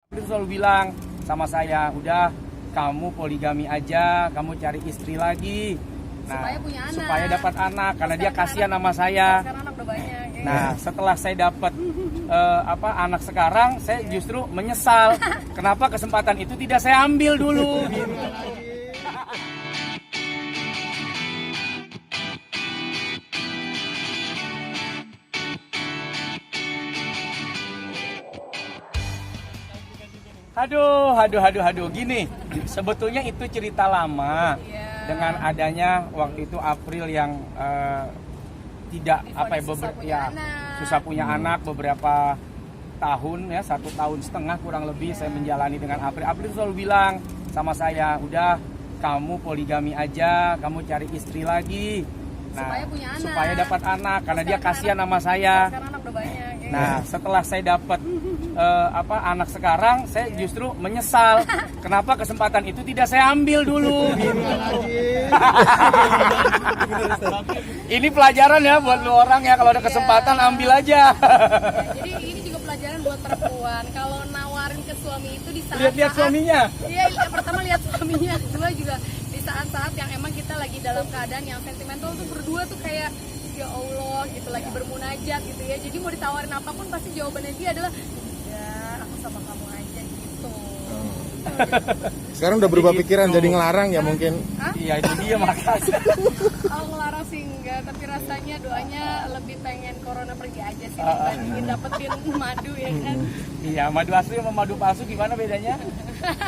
Dia selalu bilang sama saya, udah kamu poligami aja, kamu cari istri lagi. Nah, supaya punya anak, supaya dapat anak, karena dia kasihan sama saya. Sekarang anak udah banyak. Ya. Nah, setelah saya dapat anak sekarang, saya justru menyesal. Kenapa kesempatan itu tidak saya ambil dulu? Aduh. Gini, sebetulnya itu cerita lama. Dengan adanya waktu itu April yang tidak susah punya anak beberapa tahun ya, 1,5 tahun kurang lebih saya menjalani dengan April. April selalu bilang sama saya, udah kamu poligami aja, kamu cari istri lagi. Nah, supaya punya anak, supaya dapat anak, karena dia kasihan sama saya. Sekarang anak udah banyak. Ya. Nah, setelah saya dapat anak sekarang, saya justru menyesal. Kenapa kesempatan itu tidak saya ambil dulu? Ini pelajaran ya buat lu orang ya, kalau ada kesempatan ambil aja. Jadi ini juga pelajaran buat perempuan. Kalau nawarin ke suami itu di saat lihat suaminya. Iya, pertama lihat suaminya, kedua juga di saat-saat yang emang kita lagi dalam keadaan yang sentimental tuh, berdua tuh kayak ya Allah gitu, lagi bermunajat gitu ya. Jadi mau ditawarin apapun pasti jawabannya dia adalah ya aku sama kamu aja gitu. Sekarang udah berubah pikiran jadi ngelarang ya mungkin. Iya, itu dia makanya. Kalau ngelarang sih enggak, tapi rasanya doanya lebih pengen corona pergi aja sih dibandingin dapetin madu ya kan. Iya, madu asli sama madu palsu gimana bedanya?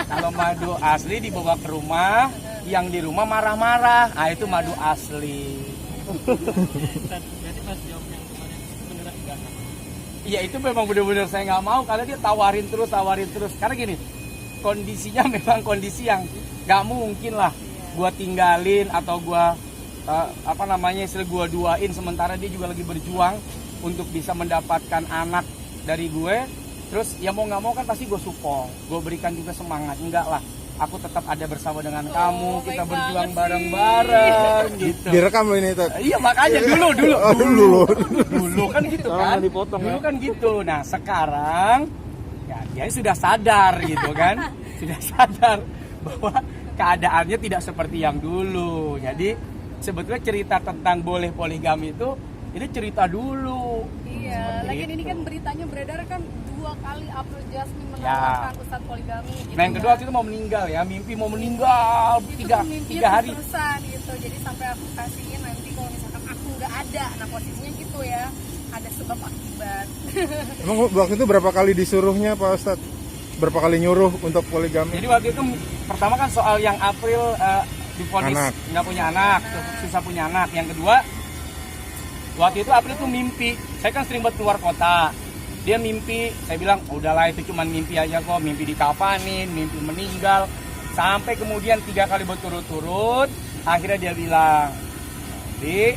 Kalau madu asli dibawa ke rumah, yang di rumah marah-marah, itu madu asli. Jadi pas jawab yang kemarin beneran enggak? Iya, itu memang benar-benar saya nggak mau, karena dia tawarin terus. Karena gini, kondisinya memang kondisi yang nggak mungkin lah gua tinggalin atau gua istilah gua duain, sementara dia juga lagi berjuang untuk bisa mendapatkan anak dari gue. Terus ya mau nggak mau kan pasti gue support, gue berikan juga semangat. Enggak lah, aku tetap ada bersama dengan kamu, kita berjuang bareng-bareng gitu. Direkam lo ini, Ted. Iya, makanya dulu kan gitu kan. Dulu kan gitu. Nah, sekarang ya dia sudah sadar gitu kan. Sudah sadar bahwa keadaannya tidak seperti yang dulu. Jadi sebetulnya cerita tentang boleh poligami itu ini cerita dulu. Iya, lagian ini kan beritanya beredar kan 2 kali April Jasmine menawarkan Ustadz poligami gitu. Nah, yang kedua waktu itu mau meninggal ya, mimpi mau meninggal tiga hari. Terusan gitu, jadi sampai aku kasihin nanti kalau misalkan aku nggak ada, nah posisinya gitu ya, ada sebab akibat. Emang waktu itu berapa kali disuruhnya Pak Ustadz? Berapa kali nyuruh untuk poligami? Jadi waktu itu pertama kan soal yang April divonis nggak punya anak, susah punya anak. Yang kedua, waktu itu April tuh mimpi, saya kan sering buat keluar kota. Dia mimpi, saya bilang udahlah itu cuma mimpi aja kok, mimpi dikafanin, mimpi meninggal. Sampai kemudian 3 kali berturut-turut, akhirnya dia bilang, Di,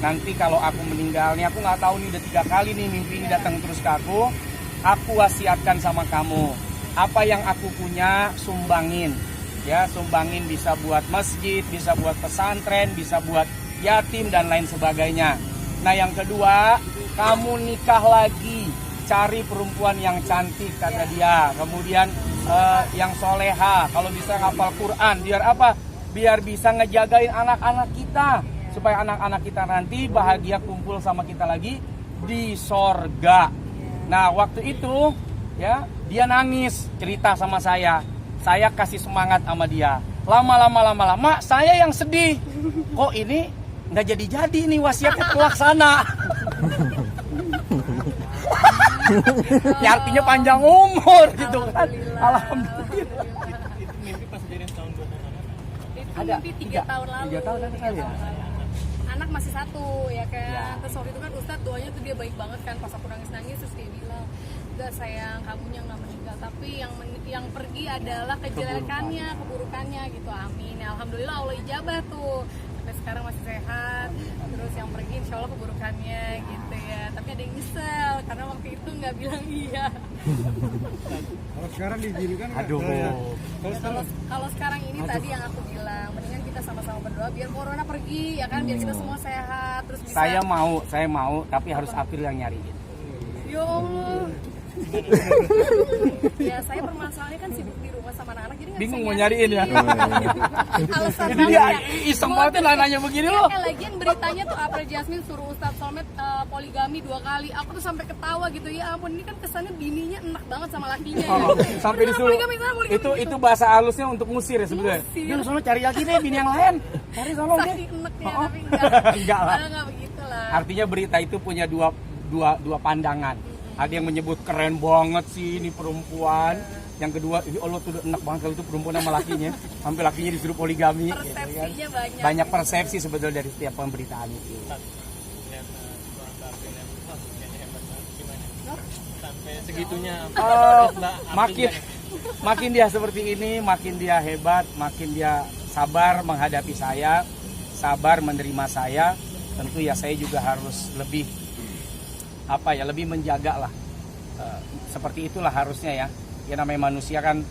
nanti kalau aku meninggal nih, aku nggak tahu nih udah 3 kali nih mimpi ini datang terus ke aku wasiatkan sama kamu, apa yang aku punya sumbangin. Ya, sumbangin bisa buat masjid, bisa buat pesantren, bisa buat yatim dan lain sebagainya. Nah, yang kedua, kamu nikah lagi, cari perempuan yang cantik kata dia. Kemudian yang soleha, kalau bisa ngapal Quran, biar apa? Biar bisa ngejagain anak-anak kita, supaya anak-anak kita nanti bahagia kumpul sama kita lagi di sorga. Nah, waktu itu ya dia nangis, cerita sama saya kasih semangat sama dia. Lama saya yang sedih, kok ini nggak jadi nih wasiatnya terlaksana. Ya artinya panjang umur gitu kan. Alhamdulillah. Itu mimpi pas kejadian tahun 2 tahun Itu Ada mimpi 3 tahun lalu. 3 tahun ada kali ya. Anak masih 1 ya kan. Terus waktu itu kan Ustadz doanya tuh dia baik banget kan, pas aku nangis terus dia bilang, enggak sayang, kamunya nggak meninggal, tapi yang pergi adalah kejelekannya, keburukannya gitu. Amin. Ya, alhamdulillah Allah ijabah tuh. Sampai sekarang masih sehat. Terus yang pergi insya Allah keburukannya gitu ya. Tapi ada yang nyesel karena waktu itu nggak bilang iya. Kalau sekarang diizinkan nggak? Aduh. Kalau sekarang ini tadi yang aku bilang, mendingan kita sama-sama berdoa biar corona pergi ya kan, biar kita semua sehat terus bisa. Saya mau, tapi harus April yang nyariin. Ya Allah. Ya saya permasalahannya kan sibuk di rumah sama anak-anak jadi nggak Bingung bisa mau nyariin ya. Alasan Jadi dia banget ya. iseng banget lah nanya begini loh. Lagian beritanya tuh April Jasmine suruh Ustadz Solmed poligami 2 kali. Aku tuh sampai ketawa gitu, ya ampun, ini kan kesannya bininya enak banget sama lakinya. Oh, ya. sampai disuruh itu bahasa halusnya untuk musir ya sebenarnya. Musir. Dia sono cari lagi deh bini yang lain. Cari sono deh. Saking enaknya, tapi enggak. Enggak lah. Enggak begitu lah. Artinya berita itu punya dua pandangan. Ada yang menyebut keren banget sih ini perempuan. Yang kedua, "Ih, Allah tuh enak banget kalau itu perempuan sama lakinya. Sampai lakinya disuruh poligami. Gitu kan. Persepsinya banyak. Banyak persepsi sebetulnya dari setiap pemberitaan itu. Lihat suara April yang wah kayaknya hebat banget gimana? Sampai segitunya. Makin dia seperti ini, makin dia hebat, makin dia sabar menghadapi saya, sabar menerima saya. Tentu ya saya juga harus lebih lebih menjaga lah. Seperti itulah harusnya ya. Ya namanya manusia kan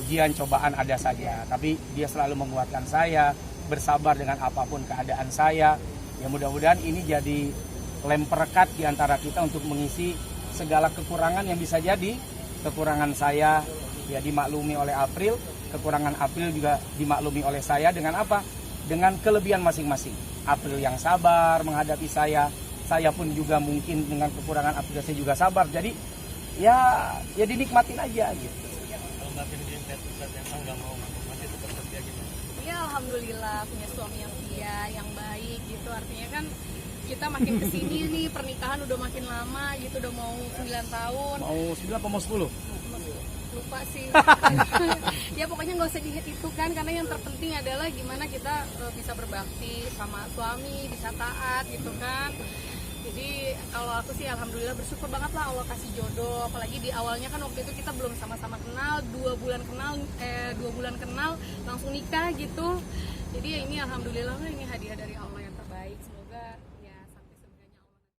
ujian, cobaan ada saja. Tapi dia selalu menguatkan saya, bersabar dengan apapun keadaan saya. Ya mudah-mudahan ini jadi lem perekat di antara kita untuk mengisi segala kekurangan yang bisa jadi. Kekurangan saya ya dimaklumi oleh April, kekurangan April juga dimaklumi oleh saya dengan apa? Dengan kelebihan masing-masing. April yang sabar menghadapi saya pun juga mungkin dengan kekurangan April saya juga sabar. Jadi ya dinikmatin aja gitu. Kalau Mbak Vin lihat Ustadz yang nggak mau masih tetap setia gimana? Ya alhamdulillah punya suami yang setia, yang baik gitu. Artinya kan kita makin kesini nih pernikahan udah makin lama gitu, udah mau 9 tahun. Mau 9 apa mau 10? Lupa sih. Ya pokoknya nggak usah diingat itu kan, karena yang terpenting adalah gimana kita bisa berbakti sama suami, bisa taat gitu kan. Jadi kalau aku sih alhamdulillah bersyukur banget lah Allah kasih jodoh. Apalagi di awalnya kan waktu itu kita belum sama-sama kenal, 2 bulan kenal langsung nikah gitu. Jadi ya ini alhamdulillah ini hadiah dari Allah yang terbaik. Semoga